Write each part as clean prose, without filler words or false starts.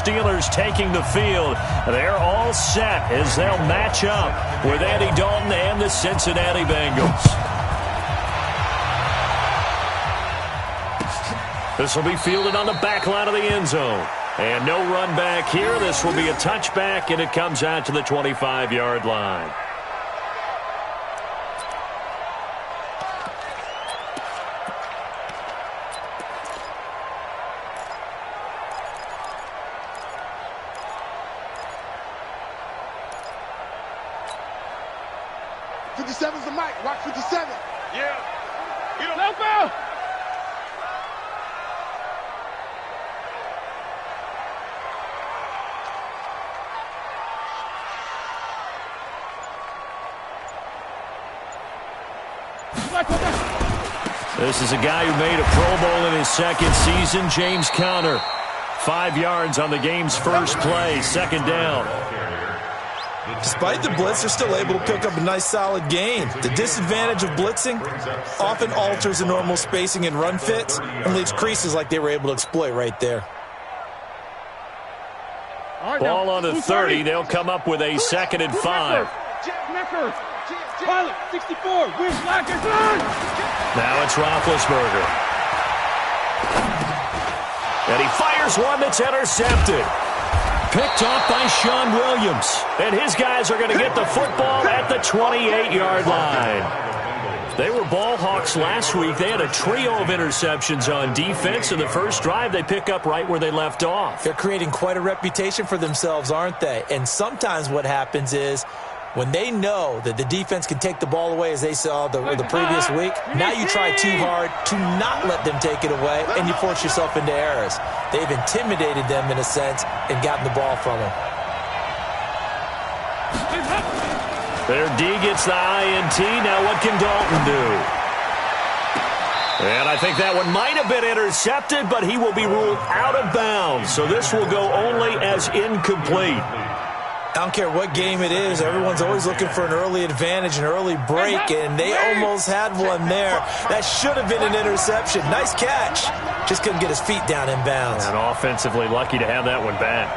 Steelers taking the field. They're all set as they'll match up with Andy Dalton and the Cincinnati Bengals. This will be fielded on the back line of the end zone. And no run back here. This will be a touchback, and it comes out to the 25-yard line. '57's the mic. Watch 57. Yeah. You don't help out. This is a guy who made a Pro Bowl in his second season, James Conner. 5 yards on the game's first play, second down. Despite the blitz, they're still able to pick up a nice solid gain. The disadvantage of blitzing often alters the normal spacing and run fits and leaves creases like they were able to exploit right there. Ball on the 30. They'll come up with a 2nd and 5. Pilot, 64, now it's Roethlisberger. And he fires one that's intercepted. Picked off by Sean Williams. And his guys are going to get the football at the 28-yard line. They were ball hawks last week. They had a trio of interceptions on defense. In the first drive, they pick up right where they left off. They're creating quite a reputation for themselves, aren't they? And sometimes what happens is when they know that the defense can take the ball away, as they saw the previous week, now you try too hard to not let them take it away, and you force yourself into errors. They've intimidated them in a sense and gotten the ball from them. Their D gets the INT. Now what can Dalton do? And I think that one might have been intercepted, but he will be ruled out of bounds. So this will go only as incomplete. I don't care what game it is. Everyone's always looking for an early advantage, an early break, and they almost had one there. That should have been an interception. Nice catch. Just couldn't get his feet down in bounds. And offensively lucky to have that one back.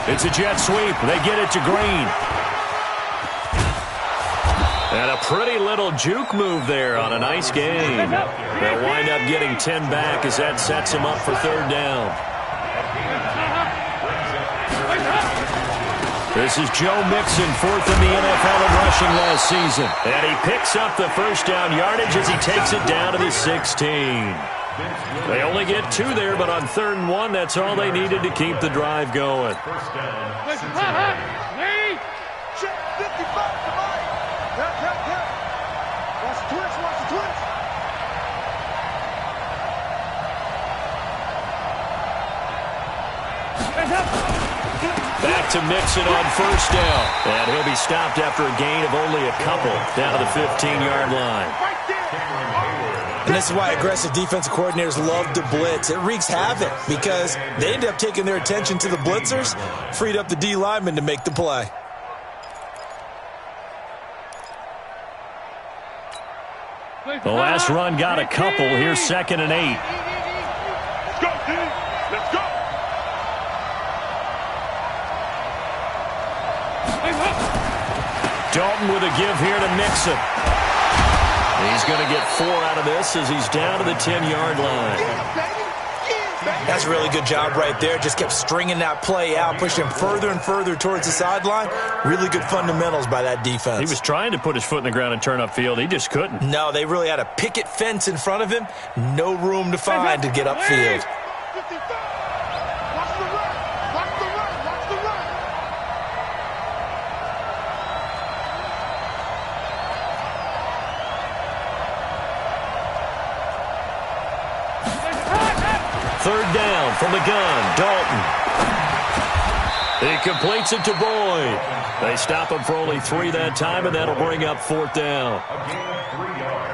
It's a jet sweep. They get it to Green. And a pretty little juke move there on a nice game. They'll wind up getting 10 back as that sets him up for 3rd down. This is Joe Mixon, 4th in the NFL in rushing last season. And he picks up the first down yardage as he takes it down to the 16. They only get 2 there, but on 3rd and 1, that's all they needed to keep the drive going. Back to Mixon on 1st down. And he'll be stopped after a gain of only a couple down to the 15-yard line. And this is why aggressive defensive coordinators love to blitz. It wreaks havoc because they end up taking their attention to the blitzers, freed up the D lineman to make the play. The last run got a couple. Here's 2nd and 8. Let's go, dude. Let's go. Dalton with a give here to Mixon. He's going to get 4 out of this as he's down to the 10-yard line. That's a really good job right there. Just kept stringing that play out, pushing him further and further towards the sideline. Really good fundamentals by that defense. He was trying to put his foot in the ground and turn upfield. He just couldn't. No, they really had a picket fence in front of him. No room to find to get upfield. Third down from the gun, Dalton. He completes it to Boyd. They stop him for only 3 that time, and that'll bring up 4th down.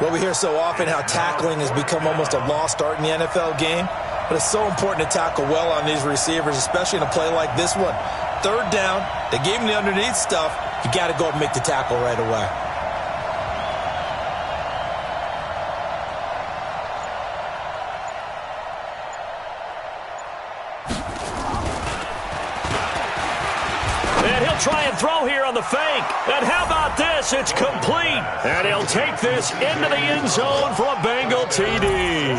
Well, we hear so often how tackling has become almost a lost art in the NFL game, but it's so important to tackle well on these receivers, especially in a play like this one. 3rd down, they gave him the underneath stuff. You got to go and make the tackle right away. try and throw here on the fake. And how about this? It's complete. And he'll take this into the end zone for a Bengal TD.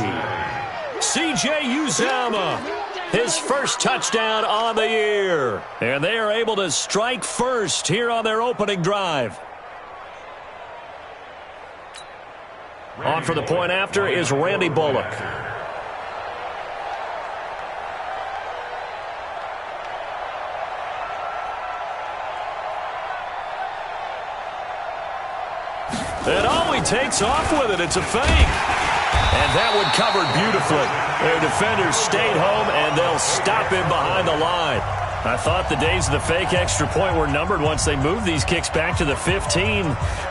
C.J. Uzomah, his first touchdown on the year. And they are able to strike first here on their opening drive. On for the point after is Randy Bullock. And he takes off with it. It's a fake. And that one covered beautifully. Their defenders stayed home, and they'll stop him behind the line. I thought the days of the fake extra point were numbered once they moved these kicks back to the 15.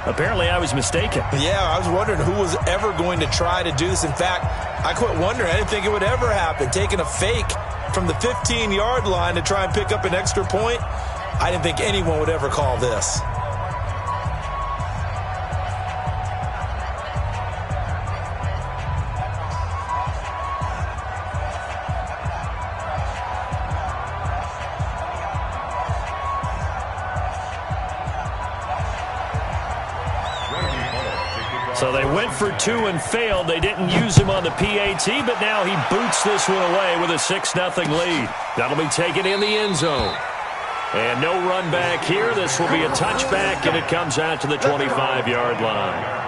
Apparently, I was mistaken. Yeah, I was wondering who was ever going to try to do this. In fact, I quit wondering. I didn't think it would ever happen. Taking a fake from the 15-yard line to try and pick up an extra point, I didn't think anyone would ever call this. So they went for two and failed. They didn't use him on the PAT, but now he boots this one away with a 6-0 lead. That'll be taken in the end zone. And no run back here. This will be a touchback, and it comes out to the 25-yard line.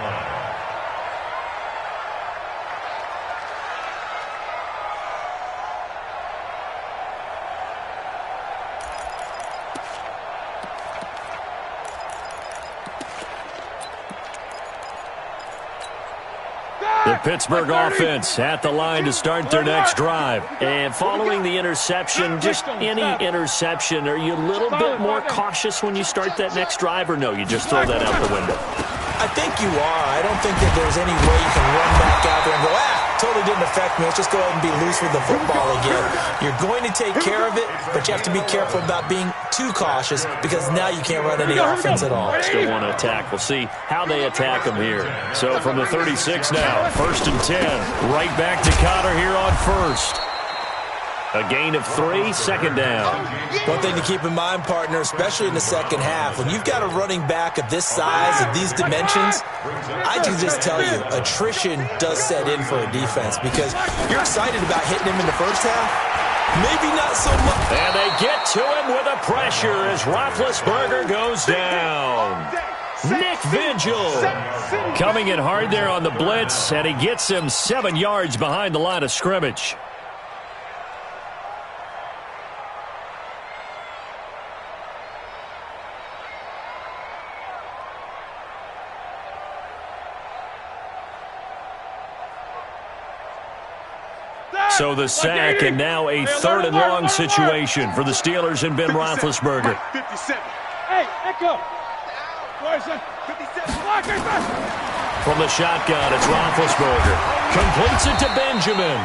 The Pittsburgh offense at the line to start their next drive. And following the interception, just any interception, are you a little bit more cautious when you start that next drive, or no, you just throw that out the window? I think you are. I don't think that there's any way you can run back out there and go, totally didn't affect me. Let's just go ahead and be loose with the football again. You're going to take care of it, but you have to be careful about being too cautious because now you can't run any offense at all. Still want to attack. We'll see how they attack them here. So from the 36 now, 1st and 10. Right back to Connor here on first. A gain of 3, second down. One thing to keep in mind, partner, especially in the second half, when you've got a running back of this size, of these dimensions, I can just tell you, attrition does set in for a defense because you're excited about hitting him in the first half. Maybe not so much. And they get to him with a pressure as Roethlisberger goes down. Nick Vigil coming in hard there on the blitz, and he gets him 7 yards behind the line of scrimmage. So the sack, and now a 3rd and long situation for the Steelers and Ben Roethlisberger. 57. Hey, echo. From the shotgun, it's Roethlisberger. Completes it to Benjamin.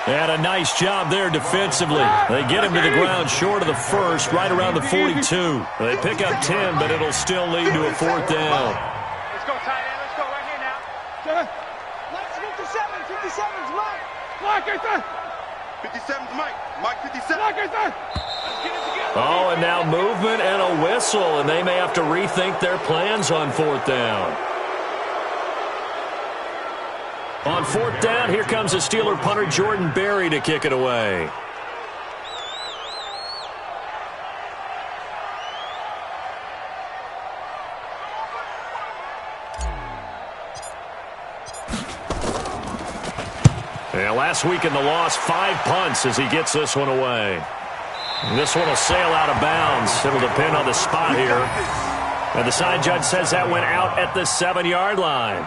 And a nice job there defensively. They get him to the ground short of the first, right around the 42. They pick up 10, but it'll still lead to a 4th down. Let's go, tight end. Let's go right here now. 57's Mike. Mike, right there. 57's Mike. Mike, 57. Mike, right there. Oh, and now movement and a whistle, and they may have to rethink their plans on 4th down. On 4th down, here comes the Steeler punter Jordan Berry to kick it away. Yeah, last week in the loss, 5 punts as he gets this one away. This one will sail out of bounds. It'll depend on the spot here. And the side judge says that went out at the 7-yard line.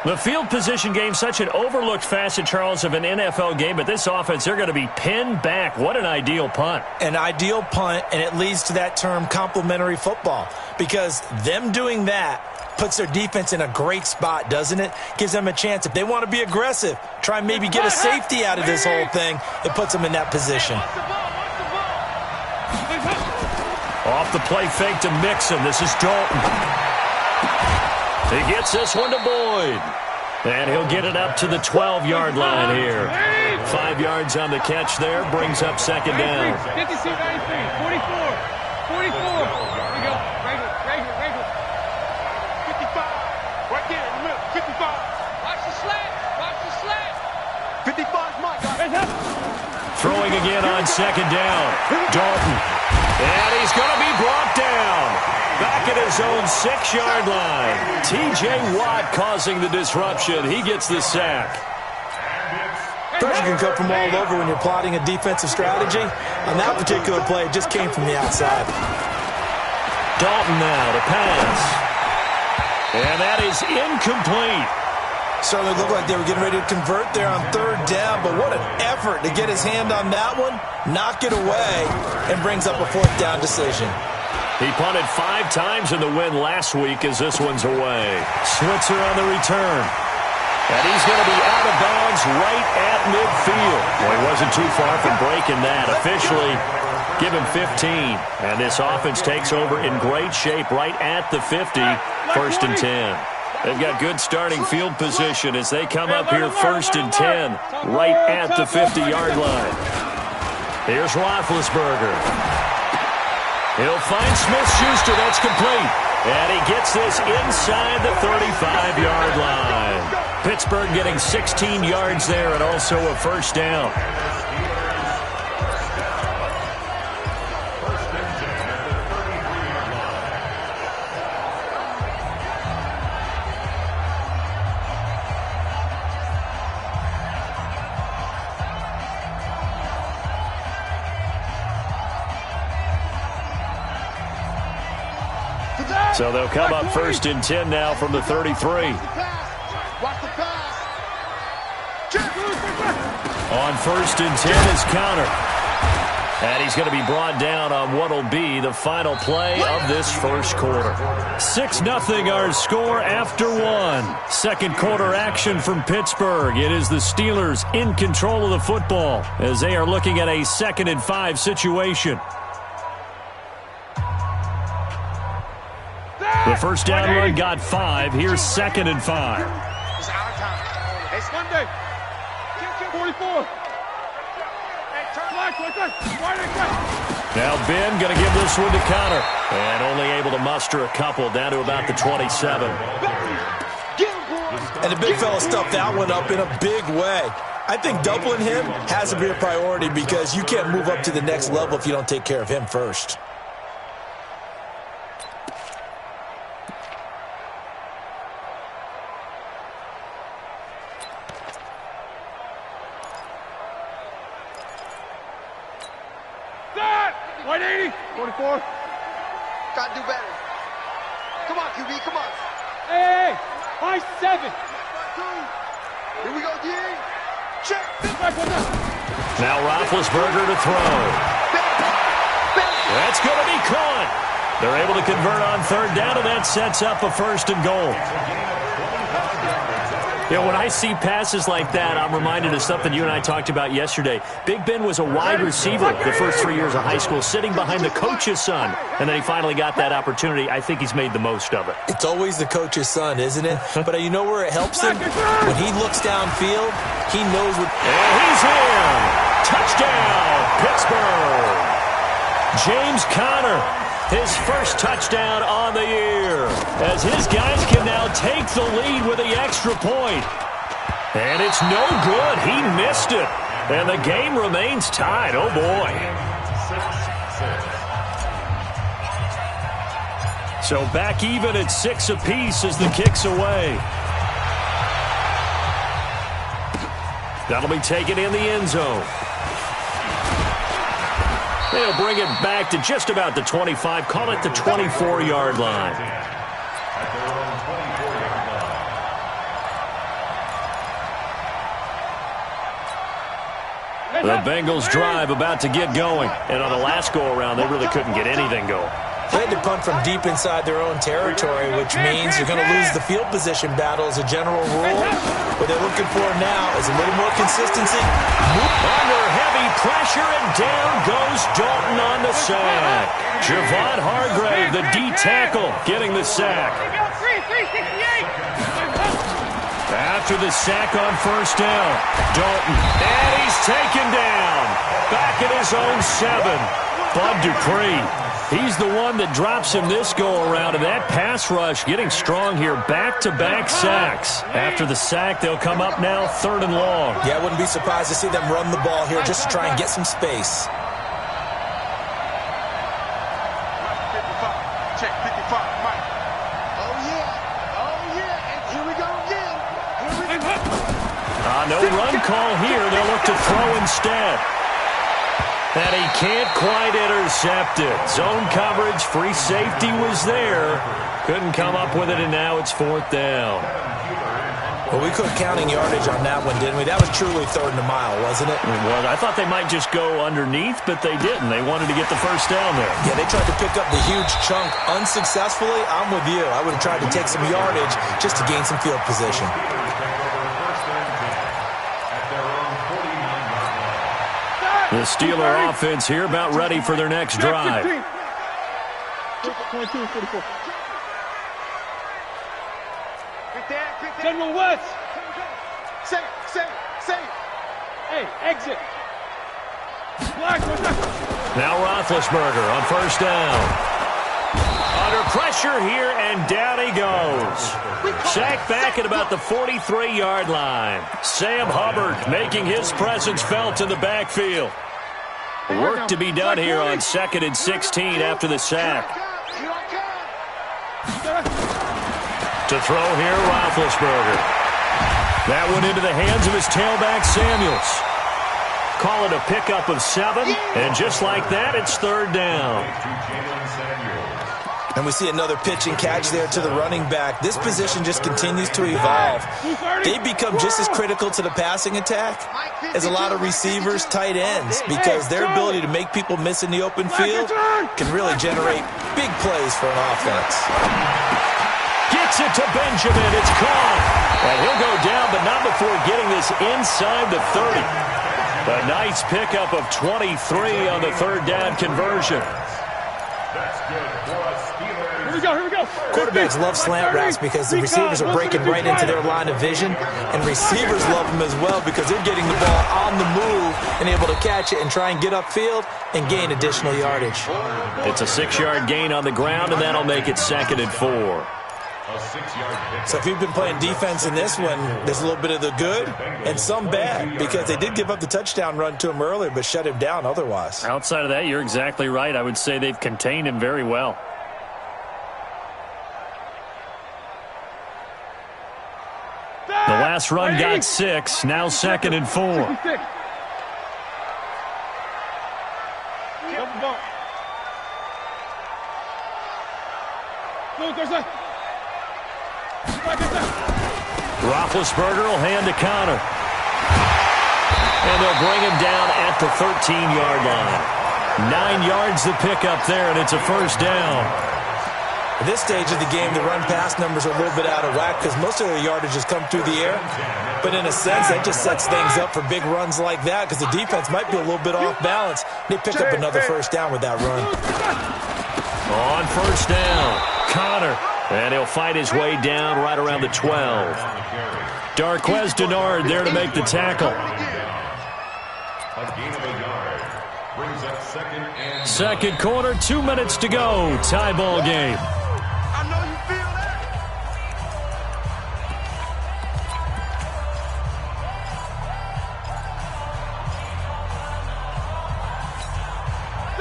The field position game, such an overlooked facet, Charles, of an NFL game, but this offense, they're going to be pinned back. What an ideal punt. An ideal punt, and it leads to that term complementary football, because them doing that puts their defense in a great spot, doesn't it? Gives them a chance. If they want to be aggressive, try and maybe get a safety out of this whole thing, it puts them in that position. Off the play fake to Mixon. This is Dalton. He gets this one to Boyd. And he'll get it up to the 12-yard line here. 5 yards on the catch there. Brings up second down. 52, 93, 44, 44. 55's Mike. Throwing again on second down. Dalton. And he's going to be brought down. Back at his own 6-yard line. T.J. Watt causing the disruption. He gets the sack. Pressure can come from all over when you're plotting a defensive strategy. On that particular play, it just came from the outside. Dalton now to pass. And that is incomplete. Certainly looked like they were getting ready to convert there on third down, but what an effort to get his hand on that one, knock it away, and brings up a fourth down decision. He punted 5 times in the win last week as this one's away. Switzer on the return. And he's going to be out of bounds right at midfield. Well, he wasn't too far from breaking that. Officially, give him 15. And this offense takes over in great shape right at the 50, 1st and 10. They've got good starting field position as they come up here 1st and 10, right at the 50-yard line. Here's Roethlisberger. He'll find Smith-Schuster. That's complete. And he gets this inside the 35-yard line. Pittsburgh getting 16 yards there and also a first down. So they'll come up 1st and 10 now from the 33. Watch the pass. On 1st and 10 is Counter. And he's going to be brought down on what will be the final play of this first quarter. 6-0 our score after 1. Second quarter action from Pittsburgh. It is the Steelers in control of the football as they are looking at a 2nd and 5 situation. The first down run got 5. Here's 2nd and 5. It's our time. It's Monday. 44. Now Ben going to give this one to Connor. And only able to muster a couple down to about the 27. And the big fella stuffed that one up in a big way. I think doubling him has to be a priority because you can't move up to the next level if you don't take care of him first. Gotta do better. Come on, QB, come on. Hey, high 7. Here we go, D. Check. Now Roethlisberger to throw. That's going to be caught. They're able to convert on third down, and that sets up a 1st and goal. You know, when I see passes like that, I'm reminded of something you and I talked about yesterday. Big Ben was a wide receiver the first 3 years of high school, sitting behind the coach's son. And then he finally got that opportunity. I think he's made the most of it. It's always the coach's son, isn't it? But you know where it helps him? When he looks downfield, he knows what... And he's in! Touchdown, Pittsburgh! James Conner, his first touchdown on the year, as his guys can now take the lead with the extra point. And it's no good. He missed it. And the game remains tied. Oh, boy. So back even at 6 apiece as the kick's away. That'll be taken in the end zone. They'll bring it back to just about the 25. Call it the 24-yard line. The Bengals drive about to get going. And on the last go-around, they really couldn't get anything going. They had to punt from deep inside their own territory, which means you're going to lose the field position battle as a general rule. What they're looking for now is a little more consistency. Under heavy pressure, and down goes Dalton on the sack. Javon Hargrave, the D tackle, getting the sack. After the sack on first down, Dalton, and he's taken down. Back at his own 7. Bud Dupree. He's the one that drops him this go-around, and that pass rush getting strong here. Back-to-back sacks. After the sack, they'll come up now 3rd and long. Yeah, I wouldn't be surprised to see them run the ball here just to try and get some space. Check 55, Mike. Oh, yeah. Oh, yeah. And here we go again. Here we go. No run call here. They'll look to throw instead. And he can't quite intercept it. Zone coverage, free safety was there. Couldn't come up with it, and now it's 4th down. Well, we could counting yardage on that one, didn't we? That was truly 3rd and a mile, wasn't it? Well, I thought they might just go underneath, but they didn't. They wanted to get the first down there. Yeah, they tried to pick up the huge chunk unsuccessfully. I'm with you. I would have tried to take some yardage just to gain some field position. The Steeler offense here about ready for their next drive. 22, 44. General West. Say. Hey, exit. Black. Now Roethlisberger on first down. Under pressure here, and down he goes. Sacked back at about the 43-yard line. Sam Hubbard making his presence felt in the backfield. Work to be done here on 2nd and 16 after the sack. To throw here, Roethlisberger. That one into the hands of his tailback, Samuels. Call it a pickup of 7, and just like that, it's 3rd down. And we see another pitch and catch there to the running back. This position just continues to evolve. They become just as critical to the passing attack as a lot of receivers, tight ends, because their ability to make people miss in the open field can really generate big plays for an offense. Gets it to Benjamin. It's caught. And he'll go down, but not before getting this inside the 30. A nice pickup of 23 on the 3rd down conversion. Here we go. Quarterbacks love slant routes because the receivers are breaking right into their line of vision, and receivers love them as well because they're getting the ball on the move and able to catch it and try and get upfield and gain additional yardage. It's a 6-yard gain on the ground, and that'll make it 2nd and 4. So if you've been playing defense in this one, there's a little bit of the good and some bad because they did give up the touchdown run to him earlier but shut him down otherwise. Outside of that, you're exactly right. I would say they've contained him very well. The last run got 6, now 2nd and 4. Roethlisberger will hand to Connor. And they'll bring him down at the 13-yard line. 9 yards to pick up there, and it's a 1st down. At this stage of the game, the run-pass numbers are a little bit out of whack because most of their yardage has come through the air. But in a sense, that just sets things up for big runs like that because the defense might be a little bit off balance. They pick up another 1st down with that run. On 1st down, Connor. And he'll fight his way down right around the 12. Darquez Denard there to make the tackle. Second quarter, 2 minutes to go. Tie ball game. I know you feel that.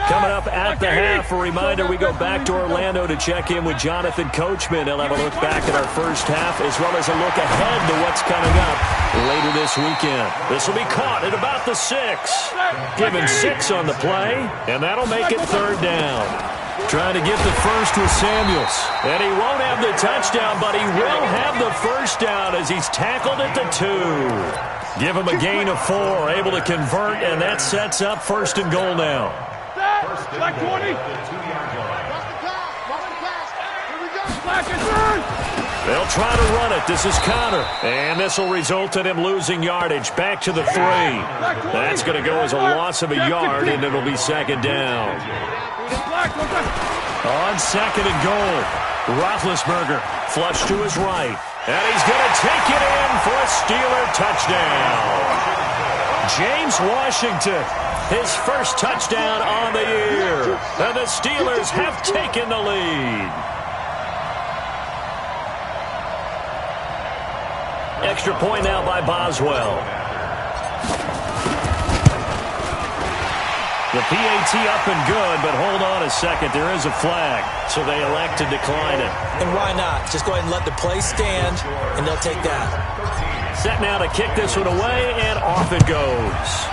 Coming up at the half, a reminder, we go back to Orlando to check in with Jonathan Coachman. He'll have a look back at our first half as well as a look ahead to what's coming up later this weekend. This will be caught at about the 6. Given 6 on the play, and that'll make it 3rd down. Trying to get the first with Samuels. And he won't have the touchdown, but he will have the 1st down as he's tackled at the 2. Give him a gain of 4, able to convert, and that sets up 1st and goal now. Black 20. Watch the pass. Here we go. Black and turn. They'll try to run it. This is Connor. And this will result in him losing yardage. Back to the 3. That's going to go as a loss of a yard, and it'll be 2nd down. On 2nd and goal, Roethlisberger flush to his right. And he's going to take it in for a Steeler touchdown. James Washington, his first touchdown on the year. And the Steelers have taken the lead. Extra point now by Boswell. The PAT up and good, but hold on a second. There is a flag, so they elect to decline it. And why not? Just go ahead and let the play stand, and they'll take that. Set now to kick this one away, and off it goes.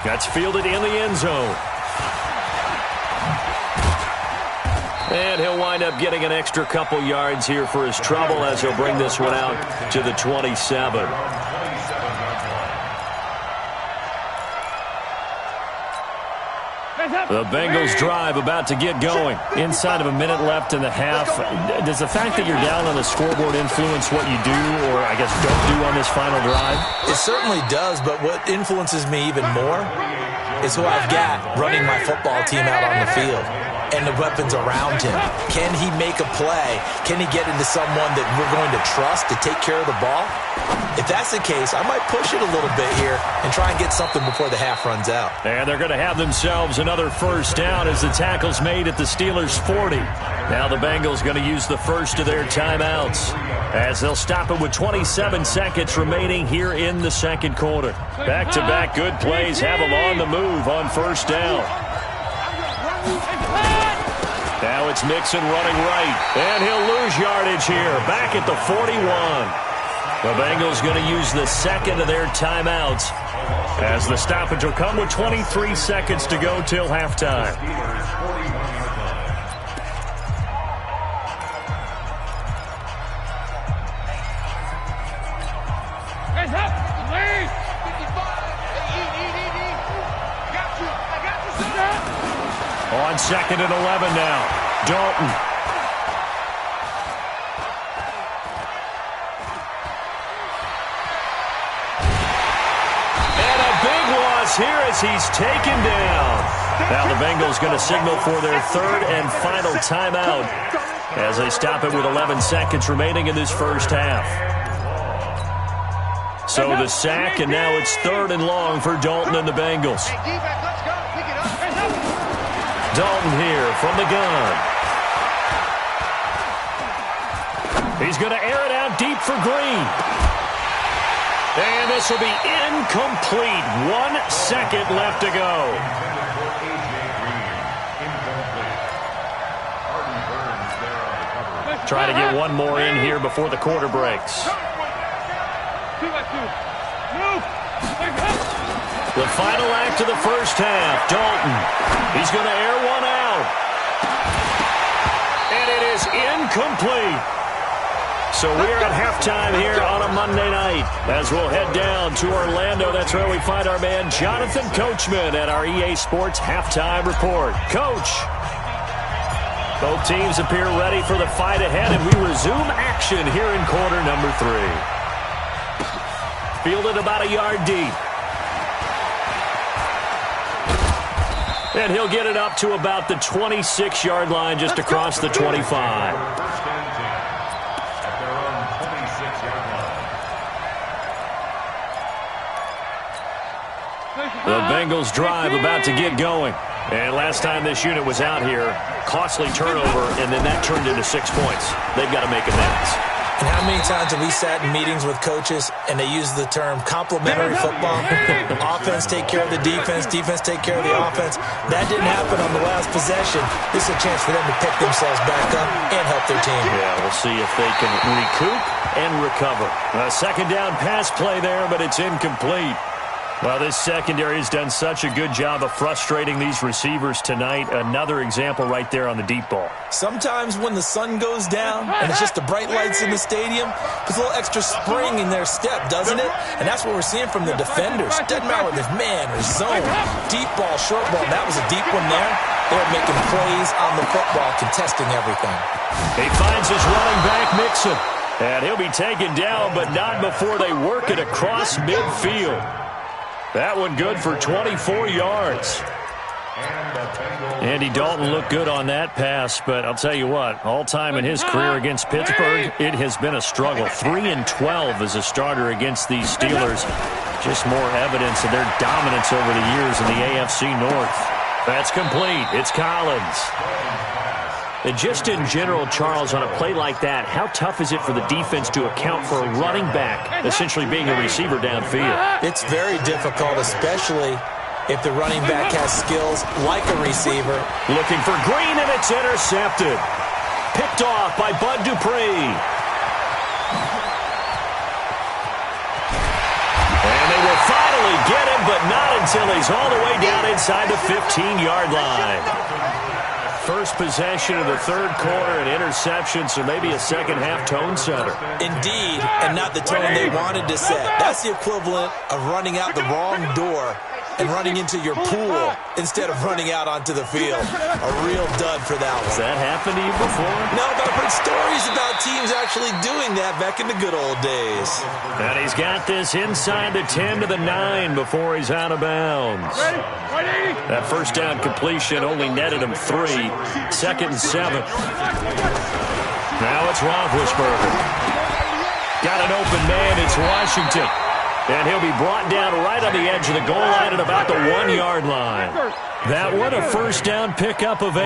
That's fielded in the end zone. And he'll wind up getting an extra couple yards here for his trouble as he'll bring this one out to the 27. The Bengals drive about to get going. Inside of a minute left in the half. Does the fact that you're down on the scoreboard influence what you do, or I guess don't do on this final drive? It certainly does, but what influences me even more is who I've got running my football team out on the field and the weapons around him. Can he make a play? Can he get into someone that we're going to trust to take care of the ball? If that's the case, I might push it a little bit here and try and get something before the half runs out. And they're going to have themselves another first down as the tackle's made at the Steelers' 40. Now the Bengals going to use the first of their timeouts as they'll stop it with 27 seconds remaining here in the second quarter. Back-to-back good plays have them on the move on first down. Now it's Mixon running right, and he'll lose yardage here, back at the 41. The Bengals going to use the second of their timeouts as the stoppage will come with 23 seconds to go till halftime. On second and 11 now, Dalton. And a big loss here as he's taken down. Now the Bengals going to signal for their third and final timeout as they stop it with 11 seconds remaining in this first half. So the sack, and now it's third and long for Dalton and the Bengals. Dalton here from the gun. He's going to air it out deep for Green. And this will be incomplete. 1 second left to go. Try to get one more in here before the quarter breaks. The final act of the first half, Dalton. He's going to air one out. And it is incomplete. So we're at halftime here on a Monday night as we'll head down to Orlando. That's where we find our man Jonathan Coachman at our EA Sports Halftime Report. Coach, both teams appear ready for the fight ahead, and we resume action here in quarter number 3. Fielded about a yard deep. And he'll get it up to about the 26-yard line just across the 25. The Bengals drive about to get going. And last time this unit was out here, costly turnover, and then that turned into 6 points. They've got to make amends. And how many times have we sat in meetings with coaches and they use the term complementary football? Offense take care of the defense, defense take care of the offense. That didn't happen on the last possession. This is a chance for them to pick themselves back up and help their team. Yeah, we'll see if they can recoup and recover. A second down pass play there, but it's incomplete. Well, this secondary has done such a good job of frustrating these receivers tonight. Another example right there on the deep ball. Sometimes when the sun goes down and it's just the bright lights in the stadium, there's a little extra spring in their step, doesn't it? And that's what we're seeing from the defenders. Doesn't matter whether it's man or zone. Deep ball, short ball. That was a deep one there. They're making plays on the football, contesting everything. He finds his running back, Mixon. And he'll be taken down, but not before they work it across midfield. That one good for 24 yards. Andy Dalton looked good on that pass, but I'll tell you what, all time in his career against Pittsburgh, it has been a struggle. 3-12 as a starter against these Steelers. Just more evidence of their dominance over the years in the AFC North. That's complete. It's Collins. And just in general, Charles, on a play like that, how tough is it for the defense to account for a running back essentially being a receiver downfield? It's very difficult, especially if the running back has skills like a receiver. Looking for Green, and it's intercepted. Picked off by Bud Dupree. And they will finally get him, but not until he's all the way down inside the 15-yard line. First possession of the third quarter, an interception, so maybe a second-half tone setter. Indeed, and not the tone they wanted to set. That's the equivalent of running out the wrong door and running into your pool instead of running out onto the field. A real dud for that one. Has that happened to you before? No, but I've heard stories about teams actually doing that back in the good old days. And he's got this inside the 10 to the 9 before he's out of bounds. That first down completion only netted him 3. Second and 7. Now it's Roethlisberger. Got an open man. It's Washington. And he'll be brought down right on the edge of the goal line at about the 1-yard line. That one a first down pickup of 8.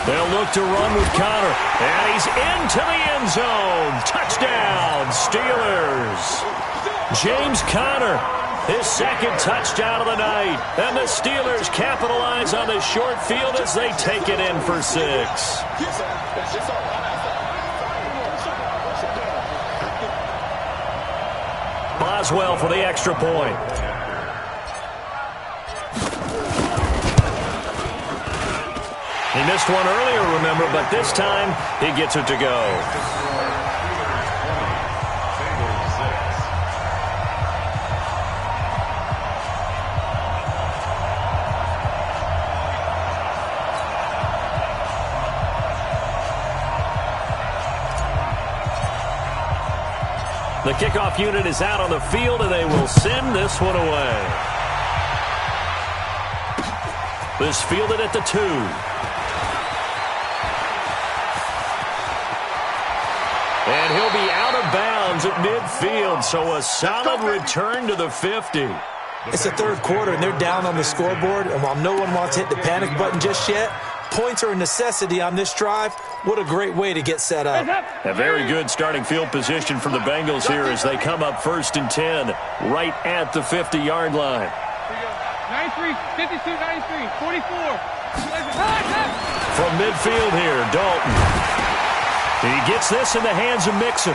They'll look to run with Connor. And he's into the end zone. Touchdown, Steelers. James Conner, his second touchdown of the night. And the Steelers capitalize on the short field as they take it in for 6. Boswell for the extra point. He missed one earlier, remember, but this time he gets it to go. The kickoff unit is out on the field, and they will send this one away. This fielded at the 2. And he'll be out of bounds at midfield, so a solid return to the 50. It's the third quarter, and they're down on the scoreboard, and while no one wants to hit the panic button just yet, points are a necessity on this drive. What a great way to get set up. A very good starting field position for the Bengals here as they come up 1st and 10 right at the 50-yard line. 93, 52, 93, 44. From midfield here, Dalton. He gets this in the hands of Mixon.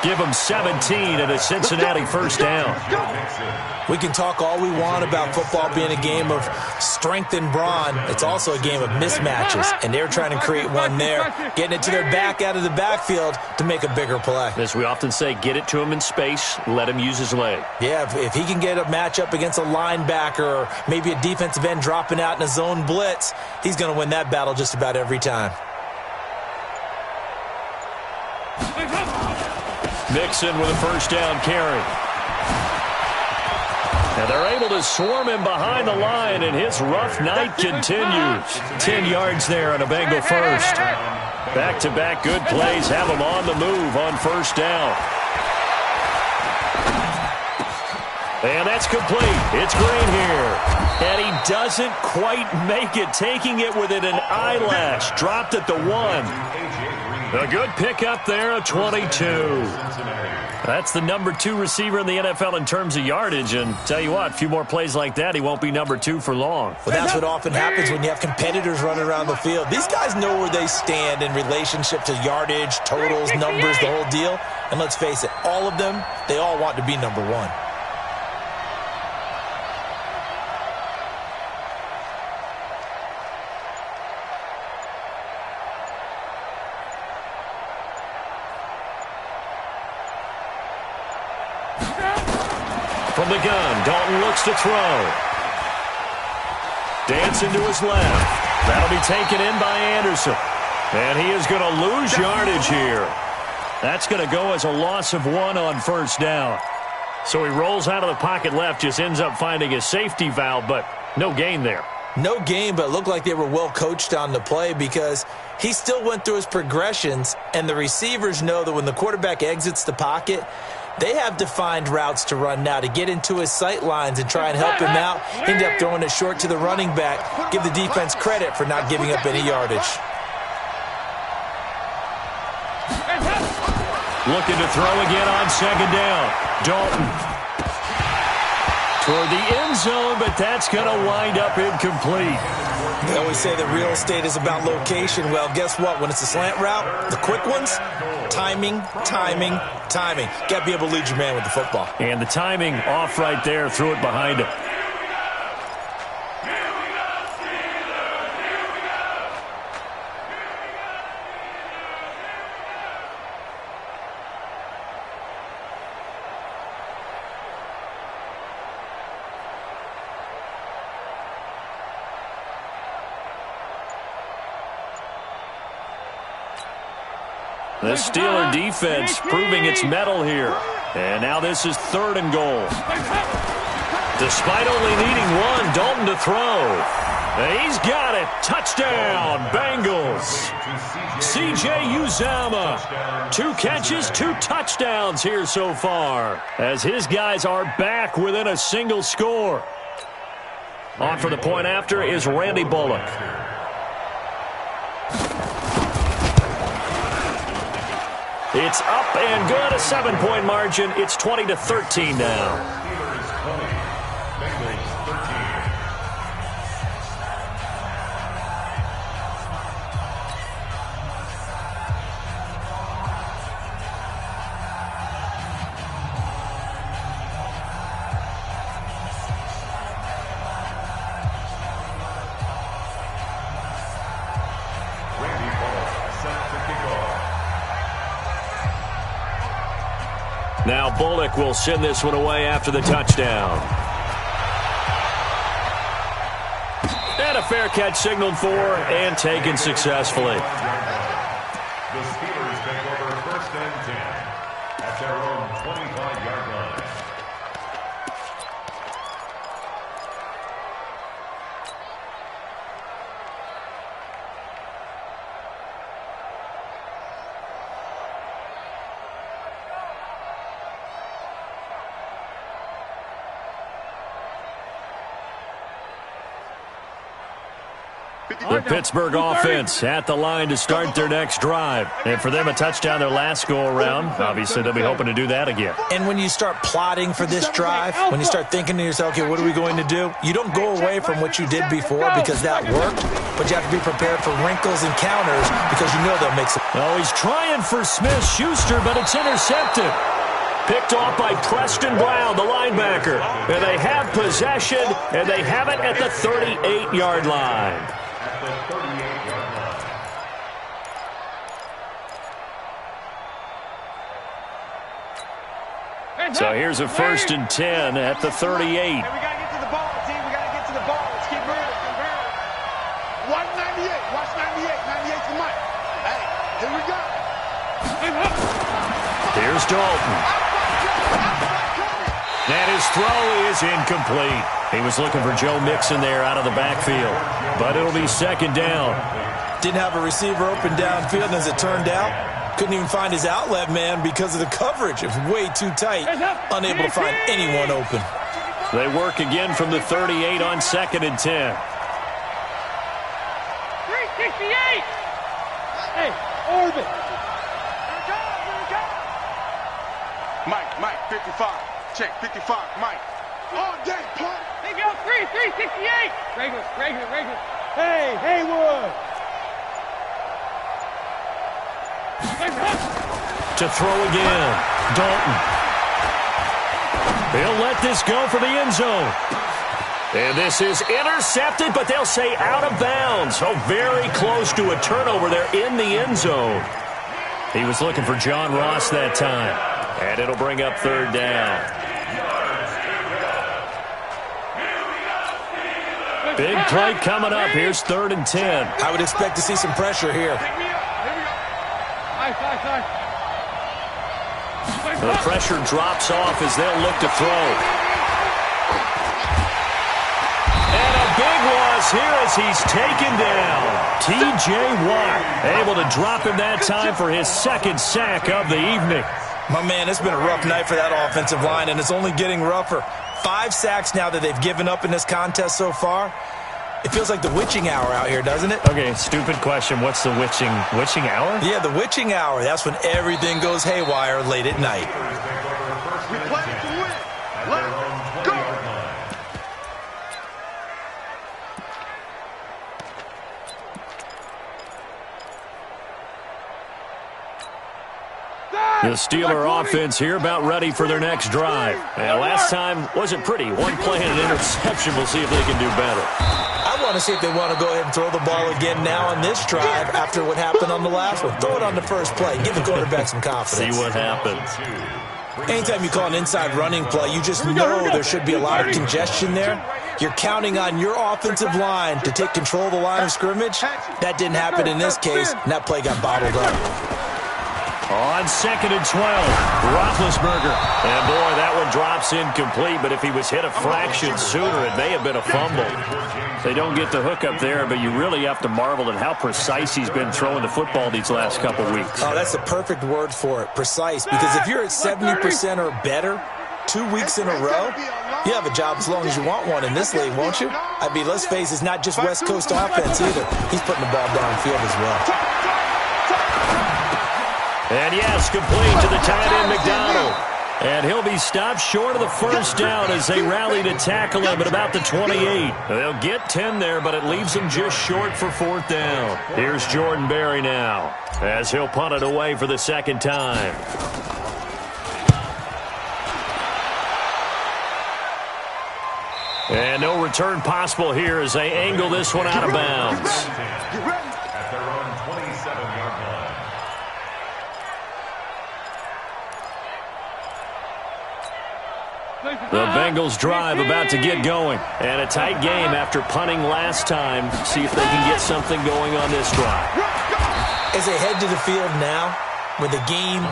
Give him 17 and a Cincinnati first down. We can talk all we want about football being a game of strength and brawn. It's also a game of mismatches, and they're trying to create one there, getting it to their back out of the backfield to make a bigger play. As we often say, get it to him in space, let him use his leg. Yeah, if he can get a matchup against a linebacker or maybe a defensive end dropping out in a zone blitz, he's going to win that battle just about every time. Mixon with a first down carry. And they're able to swarm him behind the line, and his rough night continues. 10 yards there on a Bengal first. Back-to-back good plays have him on the move on first down. And that's complete. It's Green here. And he doesn't quite make it, taking it within an eyelash. Dropped at the 1. A good pickup there, a 22. That's the number 2 receiver in the NFL in terms of yardage. And tell you what, a few more plays like that, he won't be number 2 for long. Well, that's what often happens when you have competitors running around the field. These guys know where they stand in relationship to yardage, totals, numbers, the whole deal. And let's face it, all of them, they all want to be number 1. From the gun, Dalton looks to throw. Dancing to his left. That'll be taken in by Anderson. And he is going to lose yardage here. That's going to go as a loss of 1 on first down. So he rolls out of the pocket left, just ends up finding a safety valve, but no gain there. No gain, but it looked like they were well coached on the play because he still went through his progressions, and the receivers know that when the quarterback exits the pocket, they have defined routes to run now to get into his sight lines and try and help him out. End up throwing it short to the running back. Give the defense credit for not giving up any yardage. Looking to throw again on second down. Dalton toward the end zone, but that's going to wind up incomplete. They always say that real estate is about location. Well, guess what? When it's a slant route, the quick ones, timing, timing, timing. Got to be able to lead your man with the football. And the timing off right there, threw it behind him. The Steeler defense proving its mettle here. And now this is 3rd and goal. Despite only needing one, Dalton to throw. And he's got it. Touchdown, Bengals. C.J. Uzomah. 2 catches, 2 touchdowns here so far, as his guys are back within a single score. On for the point after is Randy Bullock. It's up and good, a 7-point margin. It's 20-13 now. Now Bullock will send this one away after the touchdown. And a fair catch signaled for and taken successfully. The Steelers take over 1st and 10 at their own 25-yard line. The Pittsburgh offense at the line to start their next drive. And for them, a touchdown their last go-around. Obviously, they'll be hoping to do that again. And when you start plotting for this drive, when you start thinking to yourself, okay, what are we going to do? You don't go away from what you did before because that worked, but you have to be prepared for wrinkles and counters because you know they'll make some. Oh, he's trying for Smith-Schuster, but it's intercepted. Picked off by Preston Brown, the linebacker. And they have possession, and they have it at the 38-yard line. So here's a 1st and 10 at the 38. Hey, we got to get to the ball, team. We got to get to the ball. Let's keep moving. Watch 98. Watch 98. 98's the mic. Hey, here we go. Here's Dalton. And his throw is incomplete. He was looking for Joe Mixon there out of the backfield. But it'll be 2nd down. Didn't have a receiver open downfield, and as it turned out, couldn't even find his outlet man because of the coverage. It was way too tight. Unable to find anyone open. They work again from the 38 on 2nd and 10. 368. Hey, orbit. Mike, 55. Check, 55, Mike. All day, play. They go 368. Regular. Hey, Haywood. To throw again, Dalton. He'll let this go for the end zone. And this is intercepted, but they'll say out of bounds. So very close to a turnover there in the end zone. He was looking for John Ross that time. And it'll bring up 3rd down. Big play coming up. Here's 3rd and 10. I would expect to see some pressure here. The pressure drops off as they'll look to throw. And a big loss here as he's taken down. T.J. Watt able to drop him that time for his second sack of the evening. My man, it's been a rough night for that offensive line, and it's only getting rougher. 5 sacks now that they've given up in this contest so far. It feels like the witching hour out here, doesn't it? Okay, stupid question. What's the witching hour? Yeah, the witching hour. That's when everything goes haywire late at night. We play to win. Let's go. The Steeler offense here about ready for their next drive. And last time wasn't pretty. One play and an interception. We'll see if they can do better. I want to see if they want to go ahead and throw the ball again now on this drive after what happened on the last one. Throw it on the first play. Give the quarterback some confidence. See what happens. Anytime you call an inside running play, you just know there should be a lot of congestion there. You're counting on your offensive line to take control of the line of scrimmage. That didn't happen in this case, and that play got bottled up. On 2nd and 12, Roethlisberger. And boy, that one drops incomplete, but if he was hit a fraction sooner, it may have been a fumble. They don't get the hook up there, but you really have to marvel at how precise he's been throwing the football these last couple weeks. Oh, that's the perfect word for it, precise. Because if you're at 70% or better 2 weeks in a row, you have a job as long as you want one in this league, won't you? I mean, let's face it, it's not just West Coast offense either. He's putting the ball downfield as well. And yes, complete to the tight end, McDonald. And he'll be stopped short of the first down as they rally to tackle him at about the 28. They'll get 10 there, but it leaves them just short for 4th down. Here's Jordan Berry now as he'll punt it away for the second time. And no return possible here as they angle this one out of bounds. At their own 27-yard line. The Bengals drive about to get going. And a tight game after punting last time. See if they can get something going on this drive. As they head to the field now, with the game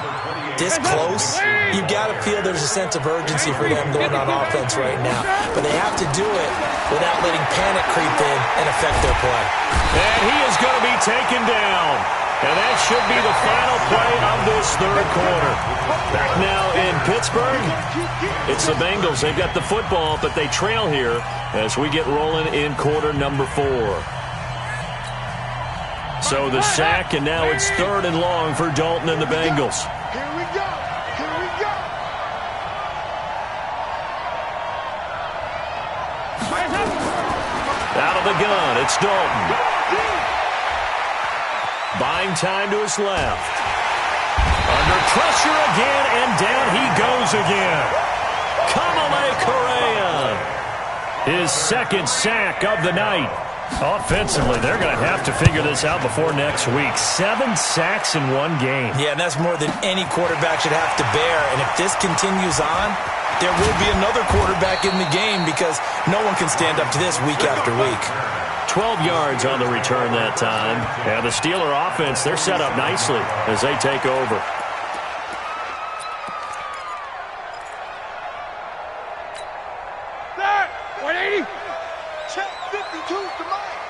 this close, you've got to feel there's a sense of urgency for them going on offense right now. But they have to do it without letting panic creep in and affect their play. And he is going to be taken down. And that should be the final play of this third quarter. Back now in Pittsburgh, it's the Bengals. They've got the football, but they trail here as we get rolling in quarter number 4. So the sack, and now it's 3rd and long for Dalton and the Bengals. Here we go. Here we go. Out of the gun, it's Dalton. Buying time to his left. Under pressure again, and down he goes again. Kamale Correa. His second sack of the night. Offensively, they're going to have to figure this out before next week. 7 sacks in one game. Yeah, and that's more than any quarterback should have to bear. And if this continues on, there will be another quarterback in the game because no one can stand up to this week after week. 12 yards on the return that time. And the Steeler offense, they're set up nicely as they take over. Start. 180. Check 52 to Mike.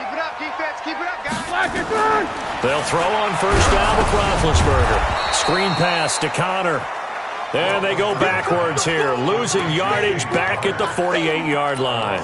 Keep it up, defense. Keep it up, guys. They'll throw on first down with Roethlisberger. Screen pass to Connor. And they go backwards here, losing yardage back at the 48-yard line.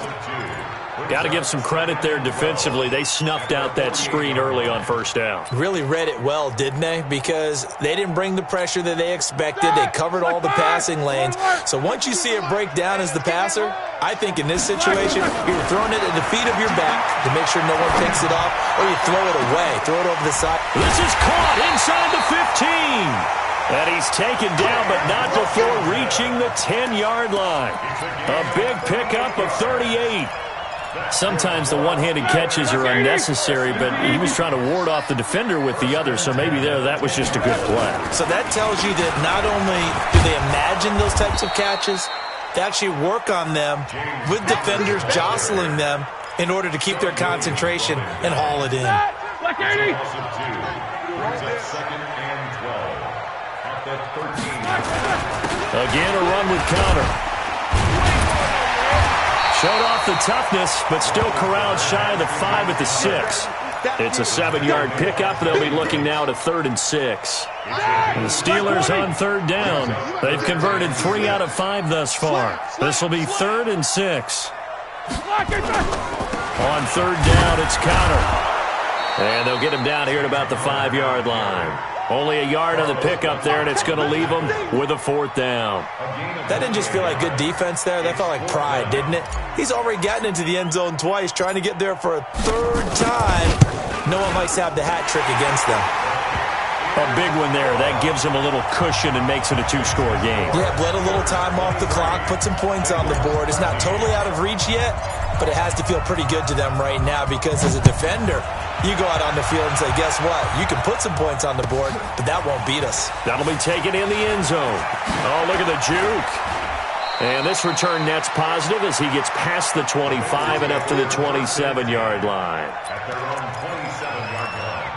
Got to give some credit there defensively. They snuffed out that screen early on first down. Really read it well, didn't they? Because they didn't bring the pressure that they expected. They covered all the passing lanes. So once you see it break down as the passer, I think in this situation, you're throwing it at the feet of your back to make sure no one picks it off, or you throw it away, throw it over the side. This is caught inside the 15. And he's taken down, but not before reaching the 10-yard line. A big pickup of 38. Sometimes the one-handed catches are unnecessary, but he was trying to ward off the defender with the other, so maybe that was just a good play. So that tells you that not only do they imagine those types of catches, they actually work on them with defenders jostling them in order to keep their concentration and haul it in. the 13. Again, a run with counter. Showed off the toughness, but still corralled shy of the 5 at the 6. It's a 7-yard pickup. They'll be looking now to 3rd and 6. The Steelers on 3rd down. They've converted 3 out of 5 thus far. This will be 3rd and 6. On 3rd down, it's counter. And they'll get him down here at about the 5-yard line. Only a yard on the pickup there, and it's going to leave them with a 4th down. That didn't just feel like good defense there. That felt like pride, didn't it? He's already gotten into the end zone twice, trying to get there for a 3rd time. No one likes to have the hat trick against them. A big one there. That gives them a little cushion and makes it a 2-score game. Yeah, bled a little time off the clock, put some points on the board. It's not totally out of reach yet, but it has to feel pretty good to them right now because as a defender, you go out on the field and say, guess what? You can put some points on the board, but that won't beat us. That'll be taken in the end zone. Oh, look at the juke. And this return net's positive as he gets past the 25 and up to the 27-yard line. At their own 27-yard line.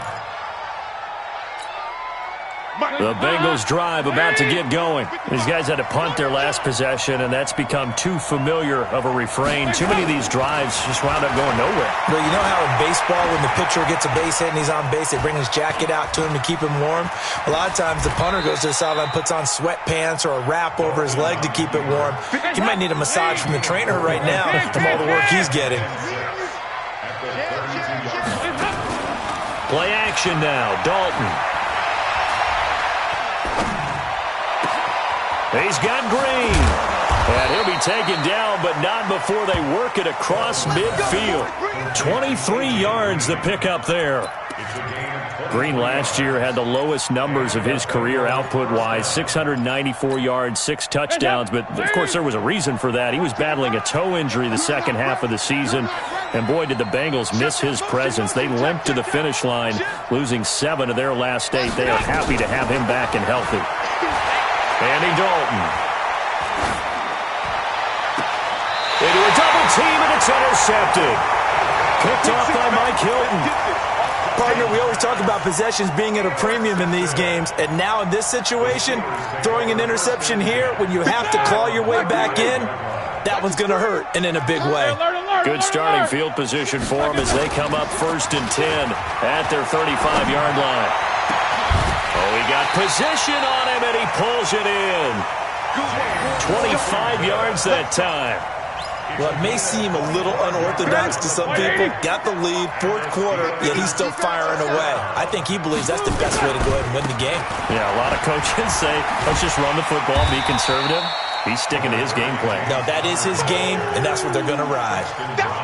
The Bengals drive about to get going. These guys had to punt their last possession, and that's become too familiar of a refrain. Too many of these drives just wound up going nowhere. Well, you know how in baseball when the pitcher gets a base hit and he's on base, they bring his jacket out to him to keep him warm? A lot of times the punter goes to the sideline, puts on sweatpants or a wrap over his leg to keep it warm. He might need a massage from the trainer right now from all the work he's getting. Play action now. Dalton. He's got Green. And he'll be taken down, but not before they work it across midfield. 23 yards the pickup there. Green last year had the lowest numbers of his career output-wise, 694 yards, 6 touchdowns. But, of course, there was a reason for that. He was battling a toe injury the second half of the season. And, boy, did the Bengals miss his presence. They limped to the finish line, losing 7 of their last 8. They are happy to have him back and healthy. Andy Dalton. Into a double team, and it's intercepted. Picked off by Mike Hilton. Partner, we always talk about possessions being at a premium in these games, and now in this situation, throwing an interception here when you have to claw your way back in, that one's going to hurt, and in a big way. Good starting field position for them as they come up 1st and 10 at their 35-yard line. Oh, he got position on him, and he pulls it in. 25 yards that time. Well, it may seem a little unorthodox to some people. Got the lead, 4th quarter, yet he's still firing away. I think he believes that's the best way to go ahead and win the game. Yeah, a lot of coaches say, let's just run the football, be conservative. He's sticking to his game plan. No, that is his game, and that's what they're going to ride.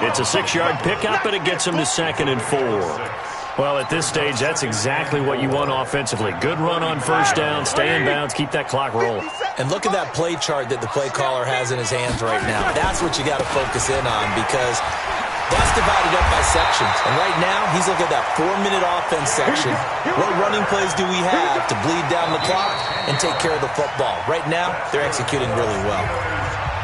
It's a 6-yard pickup, and it gets him to 2nd and 4. Well, at this stage, that's exactly what you want offensively. Good run on 1st down, stay in bounds, keep that clock rolling. And look at that play chart that the play caller has in his hands right now. That's what you got to focus in on because that's divided up by sections. And right now, he's looking at that 4-minute offense section. What running plays do we have to bleed down the clock and take care of the football? Right now, they're executing really well.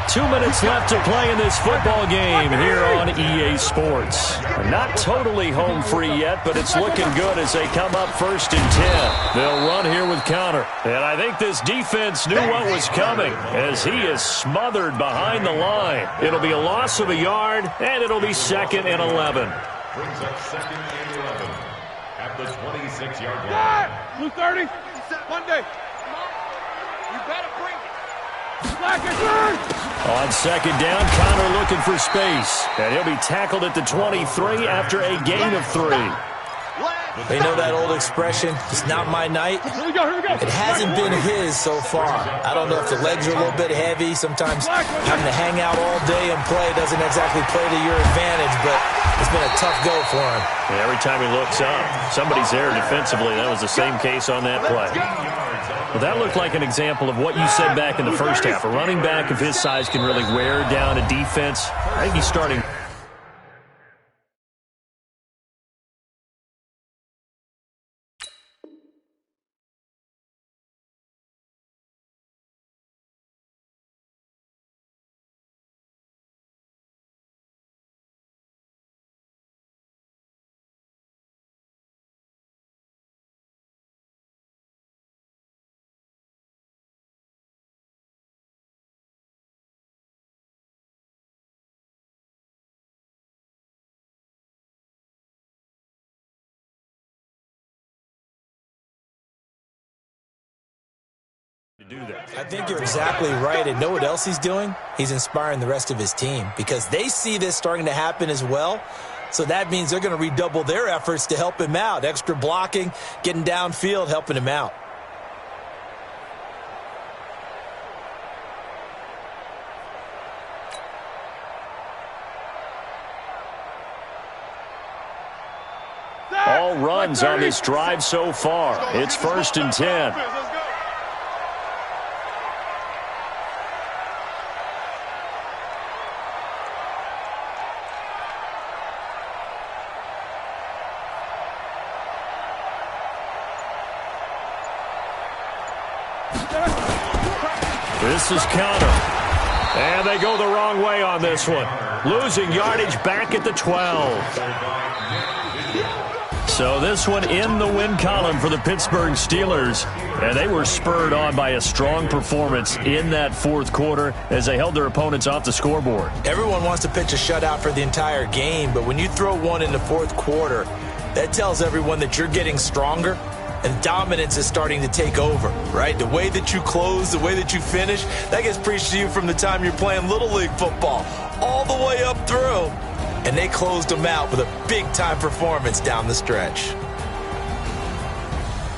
2 minutes left to play in this football game here on EA Sports. Not totally home free yet, but it's looking good as they come up 1st and 10. They'll run here with counter. And I think this defense knew what was coming as he is smothered behind the line. It'll be a loss of a yard, and it'll be 2nd and 11. Brings up 2nd and 11 at the 26-yard line. Blue 30. Monday. You better bring it. On 2nd down, Connor looking for space. And he'll be tackled at the 23 after a gain of 3. They know that old expression, it's not my night. Here we go. It hasn't been his so far. I don't know if the legs are a little bit heavy. Sometimes having to hang out all day and play doesn't exactly play to your advantage, but it's been a tough go for him. And every time he looks up, somebody's there defensively. That was the same case on that play. Well, that looked like an example of what you said back in the first half. A running back of his size can really wear down a defense. I think he's starting To do that. I think you're exactly right. And know what else he's doing? He's inspiring the rest of his team because they see this starting to happen as well. So that means they're going to redouble their efforts to help him out. Extra blocking, getting downfield, helping him out. All runs on this drive so far. It's 1st and 10. This is counter. And they go the wrong way on this one. Losing yardage back at the 12. So this one in the win column for the Pittsburgh Steelers. And they were spurred on by a strong performance in that 4th quarter as they held their opponents off the scoreboard. Everyone wants to pitch a shutout for the entire game, but when you throw one in the 4th quarter, that tells everyone that you're getting stronger and dominance is starting to take over, right? The way that you close, the way that you finish, that gets preached to you from the time you're playing Little League football all the way up through. And they closed them out with a big-time performance down the stretch.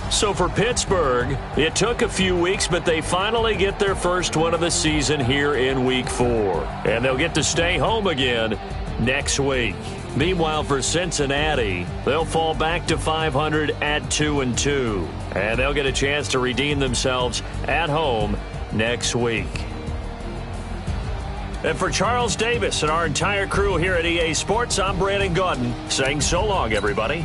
So for Pittsburgh, it took a few weeks, but they finally get their first win of the season here in Week 4. And they'll get to stay home again next week. Meanwhile, for Cincinnati, they'll fall back to 500 at 2-2. And they'll get a chance to redeem themselves at home next week. And for Charles Davis and our entire crew here at EA Sports, I'm Brandon Gaudin saying so long, everybody.